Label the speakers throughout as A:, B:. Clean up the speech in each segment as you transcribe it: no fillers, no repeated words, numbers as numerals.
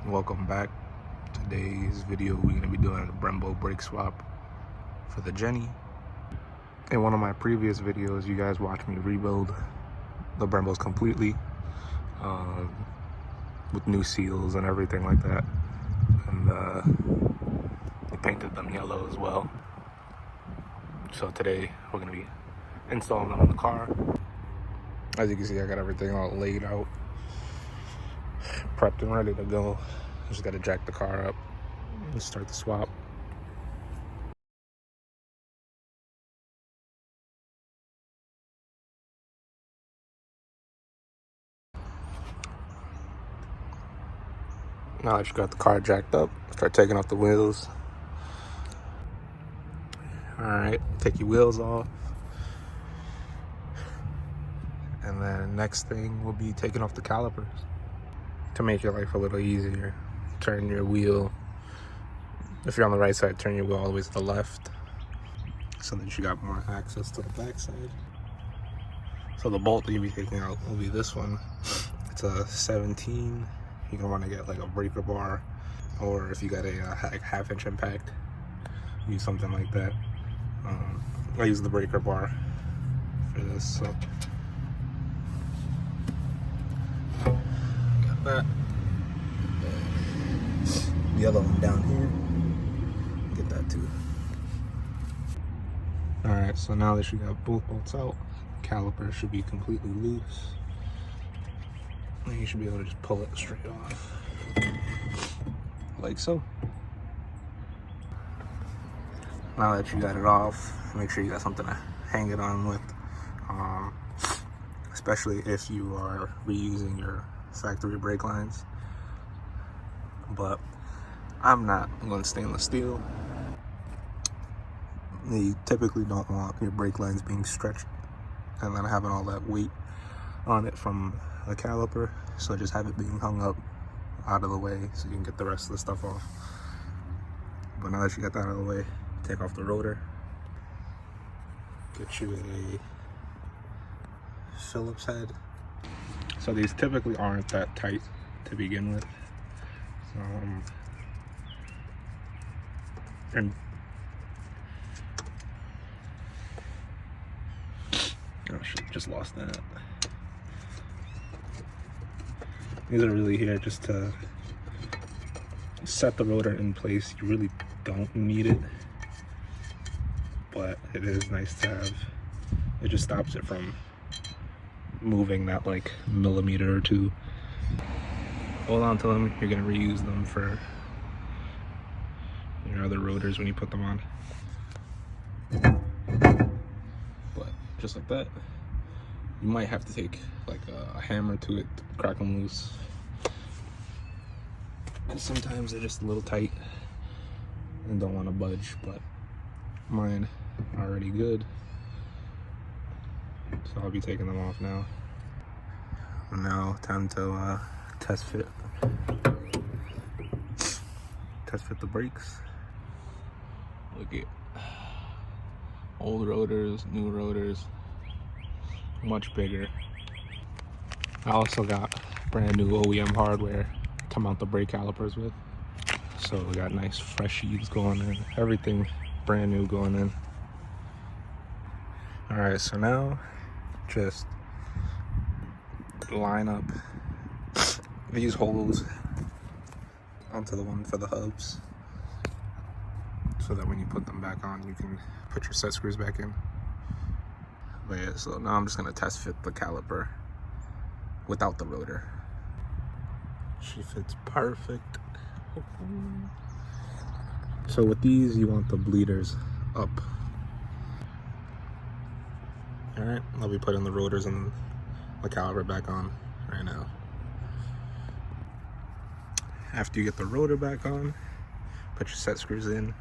A: Welcome back. Today's video we're going to be doing a Brembo brake swap for the Jenny. In one of my previous videos you guys watched me rebuild the Brembos completely with new seals and everything like that, and we painted them yellow as well. So today we're going to be installing them on the car. As you can see, I got everything all laid out, prepped and ready to go. Just got to jack the car up and start the swap. Now that you got the car jacked up, start taking off the wheels. Alright, take your wheels off. And then next thing will be taking off the calipers. To make your life a little easier, turn your wheel, if you're on the right side, turn your wheel all the way to the left so that you got more access to the back side. So the bolt that you'll be taking out will be this one. It's a 17. You're gonna want to get like a breaker bar, or if you got a half-inch impact, use something like that. I use the breaker bar for this, so got that. Yellow one down here. Get that too. Alright, so now that you got both bolts out, caliper should be completely loose. And you should be able to just pull it straight off. Like so. Now that you got it off, make sure you got something to hang it on with. Especially if you are reusing your factory brake lines. But I'm not going stainless steel. You typically don't want your brake lines being stretched and then having all that weight on it from the caliper, so just have it being hung up out of the way so you can get the rest of the stuff off. But now that you got that out of the way, take off the rotor, get you a Phillips head. So these typically aren't that tight to begin with. And I should have just lost that. These are really here just to set the rotor in place. You really don't need it, but it is nice to have. It just stops it from moving that like millimeter or two. Hold on to them. You're gonna reuse them for your other rotors when you put them on. But just like that. You might have to take like a hammer to it to crack them loose, because sometimes they're just a little tight and don't want to budge, but mine are already good, so I'll be taking them off now. Now time to test fit the brakes. Look at old rotors, new rotors, much bigger. I also got brand new OEM hardware to mount the brake calipers with, so we got nice fresh sheets going in, everything brand new going in. All right, so now just line up these holes onto the one for the hubs, so that when you put them back on, you can put your set screws back in. But yeah, so now I'm just gonna test fit the caliper without the rotor. She fits perfect. So with these, you want the bleeders up. All right, I'll be putting the rotors and the caliper back on right now. After you get the rotor back on, put your set screws in,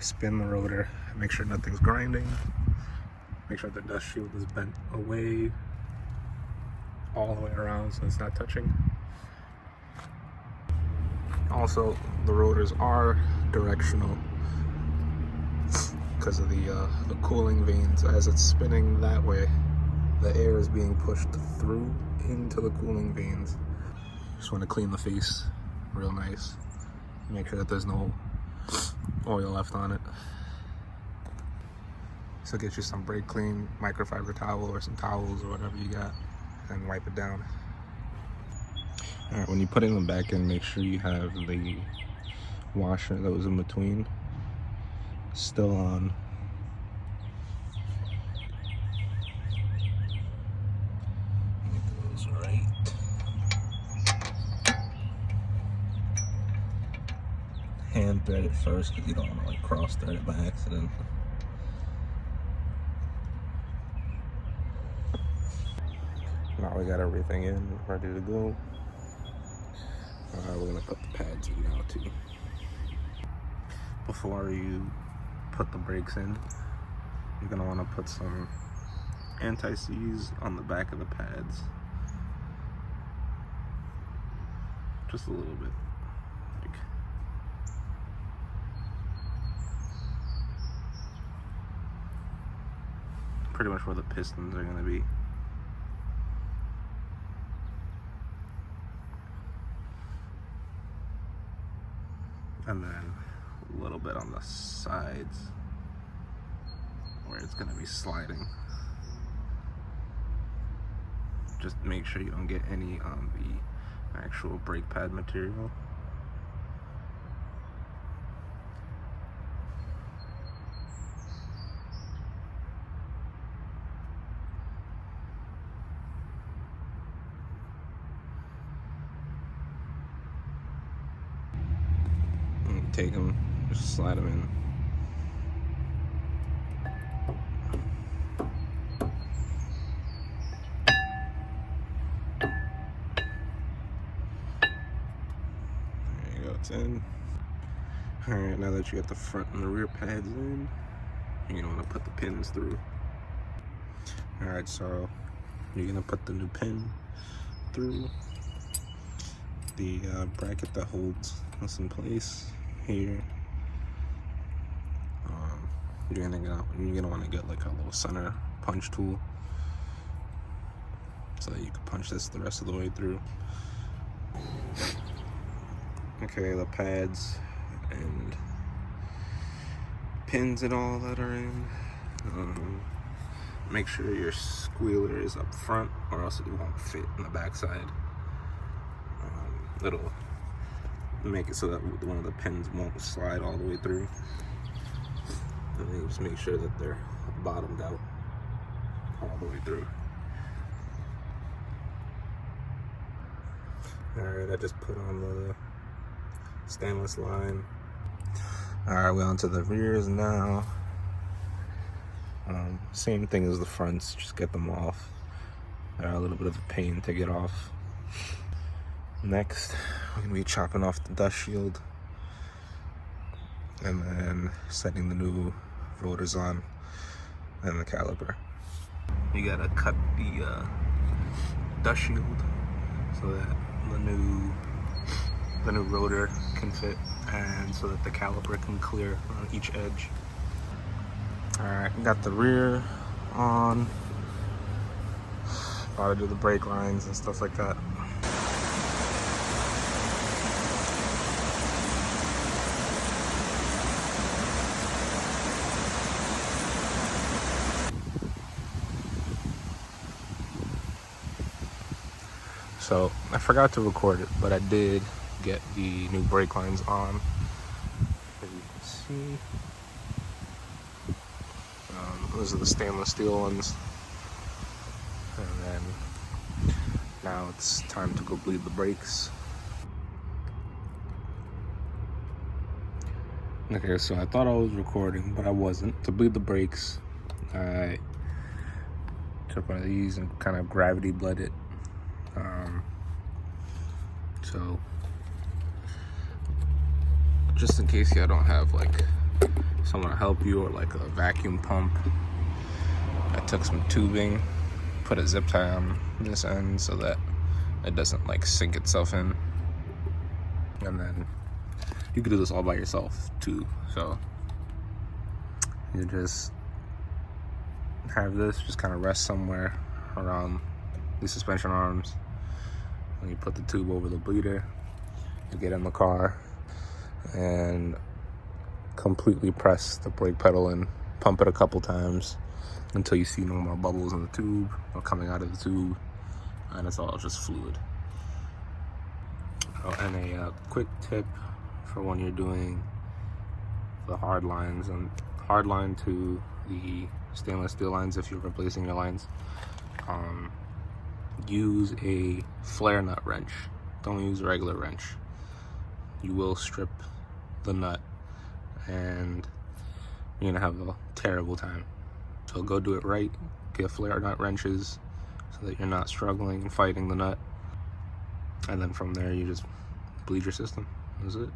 A: spin the rotor, make sure nothing's grinding, make sure the dust shield is bent away all the way around so it's not touching. Also, the rotors are directional because of the cooling vanes. As it's spinning that way, the air is being pushed through into the cooling vanes. Just want to clean the face real nice. Make sure that there's no oil left on it. So get you some brake clean microfiber towel or some towels or whatever you got and wipe it down. All right, when you're putting them back in, make sure you have the washer that was in between still on. It goes right. Hand thread it first because you don't want to like cross thread it by accident. Now we got everything in, ready to go. We're gonna put the pads in now too. Before you put the brakes in, you're gonna want to put some anti-seize on the back of the pads. Just a little bit. Like, pretty much where the pistons are gonna be. And then a little bit on the sides where it's gonna be sliding. Just make sure you don't get any on the actual brake pad material. Take them, just slide them in. There you go, it's in. Alright, now that you got the front and the rear pads in, you're gonna want to put the pins through. Alright, so you're gonna put the new pin through the bracket that holds this in place. Here, you're gonna want to get like a little center punch tool so that you can punch this the rest of the way through. Okay, the pads and pins and all that are in. Make sure your squealer is up front, or else it won't fit in the backside. It'll make it so that one of the pins won't slide all the way through. And then just make sure that they're bottomed out all the way through. Alright, I just put on the stainless line. Alright, we're onto the rears now. Same thing as the fronts, just get them off. They're a little bit of a pain to get off. Next, we're going to be chopping off the dust shield and then setting the new rotors on and the caliper. You got to cut the dust shield so that the new rotor can fit and so that the caliper can clear on each edge. Alright, got the rear on. About to do the brake lines and stuff like that. So I forgot to record it, but I did get the new brake lines on. As you can see, those are the stainless steel ones. And then now it's time to go bleed the brakes. Okay, so I thought I was recording, but I wasn't. To bleed the brakes, I took one of these and kind of gravity bled it. So just in case you don't have like someone to help you or like a vacuum pump, I took some tubing, put a zip tie on this end so that it doesn't like sink itself in. And then you can do this all by yourself too. So you just have this just kind of rest somewhere around the suspension arms, and you put the tube over the bleeder, You get in the car and completely press the brake pedal and pump it a couple times until you see no more bubbles in the tube or coming out of the tube, and it's all just fluid. Oh, and a quick tip for when you're doing the hard lines and hard line to the stainless steel lines, if you're replacing your lines, use a flare nut wrench. Don't use a regular wrench. You will strip the nut and you're gonna have a terrible time. So go do it right. Get flare nut wrenches so that you're not struggling and fighting the nut. And then from there, you just bleed your system. That's it.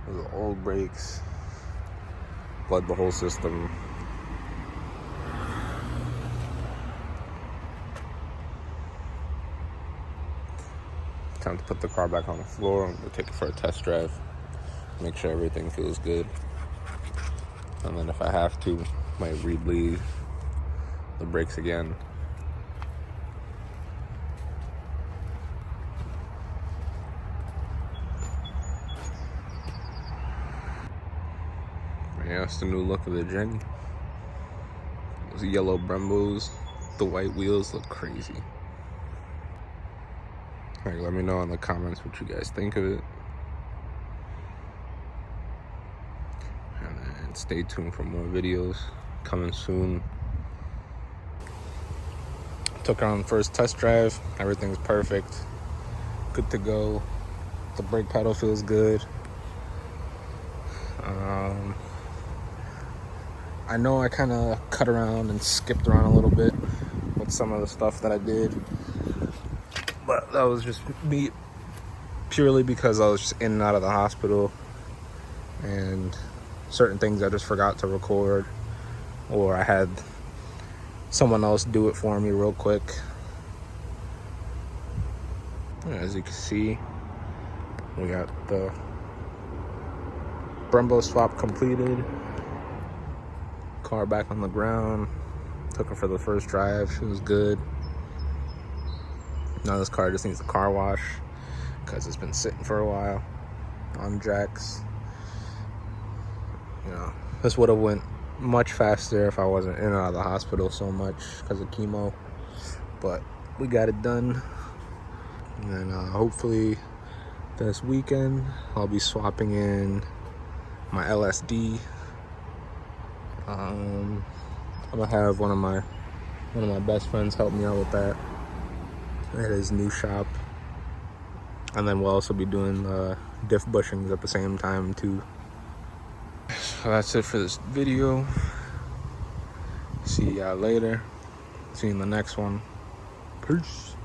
A: Those are old brakes. Bled the whole system. Time to put the car back on the floor. I'm gonna take it for a test drive. Make sure everything feels good. And then if I have to, might re-bleed the brakes again. Yeah, that's the new look of the Jenny. Those yellow Brembos, the white wheels look crazy. Alright, let me know in the comments what you guys think of it. And then stay tuned for more videos coming soon. Took her on the first test drive. Everything's perfect. Good to go. The brake pedal feels good. I know I kind of cut around and skipped around a little bit with some of the stuff that I did, but that was just me purely because I was just in and out of the hospital, and certain things I just forgot to record, or I had someone else do it for me real quick. As you can see, we got the Brembo swap completed. Car back on the ground. Took her for the first drive. She was good. Now this car just needs a car wash because it's been sitting for a while on jacks. You know, this would have went much faster if I wasn't in and out of the hospital so much because of chemo, but we got it done. And hopefully this weekend I'll be swapping in my LSD. I'm gonna have one of my best friends help me out with that at his new shop, and then we'll also be doing the diff bushings at the same time too. So that's it for this video. See y'all later. See you in the next one. Peace.